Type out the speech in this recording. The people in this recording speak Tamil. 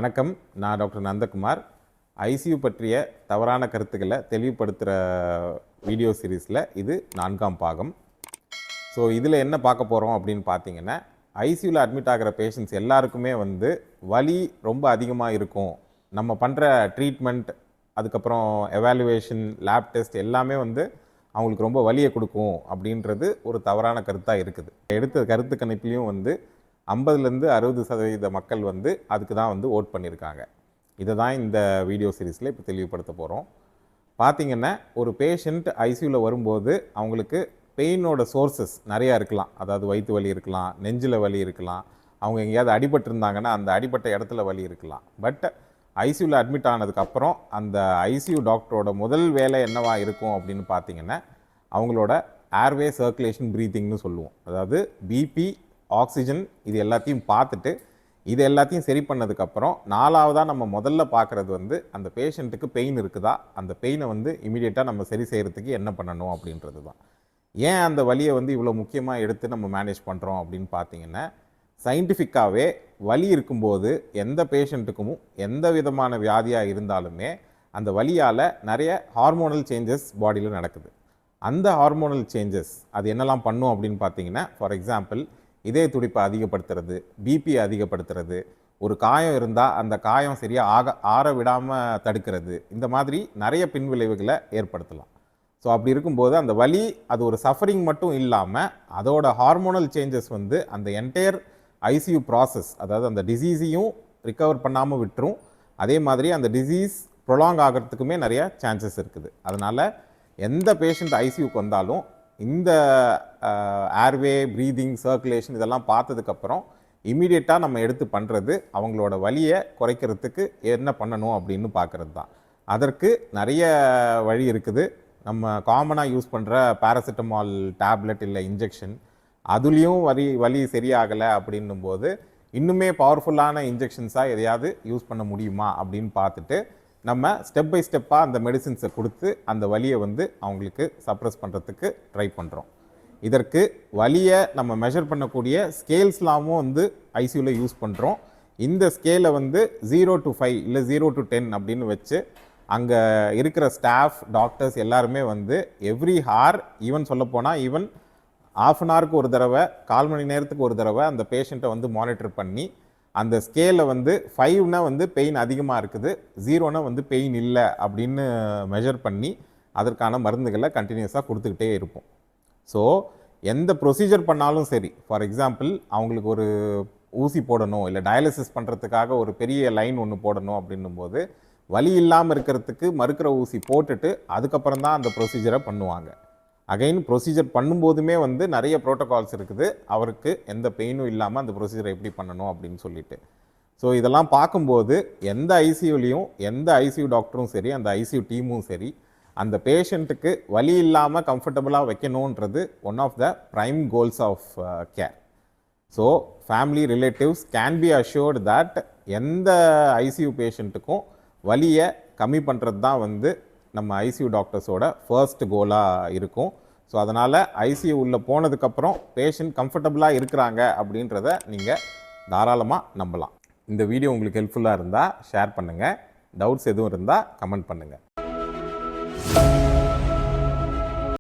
வணக்கம். நான் டாக்டர் நந்தகுமார். ஐசியூ பற்றிய தவறான கருத்துக்களை தெளிவுபடுத்துகிற வீடியோ சீரீஸில் இது 4ஆம் பாகம். ஸோ இதில் என்ன பார்க்க போகிறோம் அப்படின்னு பார்த்தீங்கன்னா, ஐசியூவில் அட்மிட் ஆகிற பேஷண்ட்ஸ் எல்லாருக்குமே வலி ரொம்ப அதிகமாக இருக்கும். நம்ம பண்ணுற ட்ரீட்மெண்ட், அதுக்கப்புறம் எவாலுவேஷன், லேப் டெஸ்ட் எல்லாமே அவங்களுக்கு ரொம்ப வலியை கொடுக்கும் அப்படின்றது ஒரு தவறான கருத்தாக இருக்குது. எடுத்த கருத்து கணிப்புலையும் 50லேருந்து 60% மக்கள் அதுக்கு தான் ஓட் பண்ணியிருக்காங்க. இதை தான் இந்த வீடியோ சீரீஸில் இப்போ தெளிவுபடுத்த போகிறோம். பார்த்திங்கன்னா, ஒரு பேஷண்ட் ஐசியூவில் வரும்போது அவங்களுக்கு பெயினோட சோர்ஸஸ் நிறையா இருக்கலாம். அதாவது வயிற்று வலி இருக்கலாம், நெஞ்சில் வலி இருக்கலாம், அவங்க எங்கேயாவது அடிபட்டிருந்தாங்கன்னா அந்த அடிபட்ட இடத்துல வலி இருக்கலாம். பட் ஐசியூவில் அட்மிட் ஆனதுக்கப்புறம் அந்த ஐசியூ டாக்டரோட முதல் வேலை என்னவா இருக்கும் அப்படின்னு பார்த்திங்கன்னா, அவங்களோட ஏர்வே சர்க்குலேஷன் ப்ரீத்திங்னு சொல்லுவோம். அதாவது பிபி, ஆக்சிஜன், இது எல்லாத்தையும் பார்த்துட்டு இது எல்லாத்தையும் சரி பண்ணதுக்கப்புறம் 4ஆவதாக நம்ம முதல்ல பார்க்குறது அந்த பேஷண்ட்டுக்கு பெயின் இருக்குதா, அந்த பெயினை இமீடியட்டாக நம்ம சரி செய்கிறதுக்கு என்ன பண்ணணும் அப்படின்றது தான். ஏன் அந்த வலியை இவ்வளோ முக்கியமாக எடுத்து நம்ம மேனேஜ் பண்ணுறோம் அப்படின்னு பார்த்தீங்கன்னா, சயின்டிஃபிக்காகவே வலி இருக்கும்போது எந்த பேஷண்ட்டுக்கும் எந்த விதமான வியாதியாக இருந்தாலுமே அந்த வலியால் நிறைய ஹார்மோனல் சேஞ்சஸ் பாடியில் நடக்குது. அந்த ஹார்மோனல் சேஞ்சஸ் அது என்னெல்லாம் பண்ணும் அப்படின்னு பார்த்தீங்கன்னா, ஃபார் எக்ஸாம்பிள், இதய துடிப்பை அதிகப்படுத்துறது, பிபி அதிகப்படுத்துறது, ஒரு காயம் இருந்தால் அந்த காயம் சரியாக ஆற விடாமல் தடுக்கிறது, இந்த மாதிரி நிறைய பின்விளைவுகளை ஏற்படுத்தலாம். ஸோ அப்படி இருக்கும்போது அந்த வலி அது ஒரு சஃபரிங் மட்டும் இல்லாமல் அதோட ஹார்மோனல் சேஞ்சஸ் அந்த என்டையர் ஐசியூ ப்ராசஸ், அதாவது அந்த டிசீஸையும் ரிகவர் பண்ணாமல் விட்டுரும். அதே மாதிரி அந்த டிசீஸ் ப்ரொலாங் ஆகிறதுக்குமே நிறைய சான்சஸ் இருக்குது. அதனால் எந்த பேஷண்ட் ஐசியூக்கு வந்தாலும் இந்த ஏர்வே, ப்ரீதிங், சர்க்குலேஷன் இதெல்லாம் பார்த்ததுக்கப்புறம் இமீடியட்டாக நம்ம எடுத்து பண்ணுறது அவங்களோட வலியை குறைக்கிறதுக்கு என்ன பண்ணணும் அப்படின்னு பார்க்குறது தான். அதற்கு நிறைய வழி இருக்குது. நம்ம காமனாக யூஸ் பண்ணுற பேராசிட்டமால் டேப்லெட் இல்லை இன்ஜெக்ஷன், அதுலேயும் வலி சரியாகலை அப்படின்னும்போது இன்னுமே பவர்ஃபுல்லான இன்ஜெக்ஷன்ஸாக எதையாவது யூஸ் பண்ண முடியுமா அப்படின்னு பார்த்துட்டு நம்ம ஸ்டெப் பை ஸ்டெப்பாக அந்த மெடிசின்ஸை கொடுத்து அந்த வலியை அவங்களுக்கு சப்ரஸ் பண்ணுறதுக்கு ட்ரை பண்ணுறோம். இதற்கு வலியை நம்ம மெஷர் பண்ணக்கூடிய ஸ்கேல்ஸ்லாமும் ஐசியூவில் யூஸ் பண்ணுறோம். இந்த ஸ்கேலை 0 to 5 இல்லை 0 to 10 அப்படின்னு வச்சு அங்கே இருக்கிற ஸ்டாஃப், டாக்டர்ஸ் எல்லாருமே எவ்ரி ஹார், ஈவன் சொல்லப்போனால் ஈவன் ½ an ஹவருக்கு ஒரு தடவை, 1/4 மணி நேரத்துக்கு ஒரு தடவை அந்த பேஷண்ட்டை மானிட்டர் பண்ணி அந்த ஸ்கேலை 5னா பெயின் அதிகமாக இருக்குது, 0னா பெயின் இல்லை அப்படின்னு மெஷர் பண்ணி அதற்கான மருந்துகளை கண்டினியூஸாக கொடுத்துக்கிட்டே இருப்போம். ஸோ எந்த ப்ரொசீஜர் பண்ணாலும் சரி, ஃபார் எக்ஸாம்பிள் அவங்களுக்கு ஒரு ஊசி போடணும், இல்லை டயாலிசிஸ் பண்ணுறதுக்காக ஒரு பெரிய லைன் ஒன்று போடணும் அப்படின்னும்போது வலி இல்லாமல் இருக்கிறதுக்கு மறுக்கிற ஊசி போட்டுட்டு அதுக்கப்புறம் தான் அந்த ப்ரொசீஜரை பண்ணுவாங்க. அகைன் ப்ரொசீஜர் பண்ணும்போதுமே நிறைய ப்ரோட்டோகால்ஸ் இருக்குது, அவருக்கு எந்த பெயினும் இல்லாமல் அந்த ப்ரொசீஜரை எப்படி பண்ணணும் அப்படின்னு சொல்லிட்டு. ஸோ இதெல்லாம் பார்க்கும்போது எந்த ஐசியூலையும் எந்த ஐசியூ டாக்டரும் சரி, அந்த ஐசியூ டீமும் சரி, அந்த பேஷண்ட்டுக்கு வலி இல்லாமல் கம்ஃபர்டபுளாக வைக்கணுன்றது one of the prime goals of care. So family relatives can be assured that எந்த ஐசியூ பேஷண்ட்டுக்கும் வலியை கம்மி பண்ணுறது தான் நம்ம ஐசியூ டாக்டர்ஸோட ஃபர்ஸ்ட் கோலாக இருக்கும். ஸோ அதனால் ஐசியூ உள்ளே போனதுக்கப்புறம் பேஷண்ட் கம்ஃபர்டபுளாக இருக்கிறாங்க அப்படின்றத நீங்கள் தாராளமாக நம்பலாம். இந்த வீடியோ உங்களுக்கு ஹெல்ப்ஃபுல்லாக இருந்தால் ஷேர் பண்ணுங்கள். டவுட்ஸ் எதுவும் இருந்தால் கமெண்ட் பண்ணுங்கள்.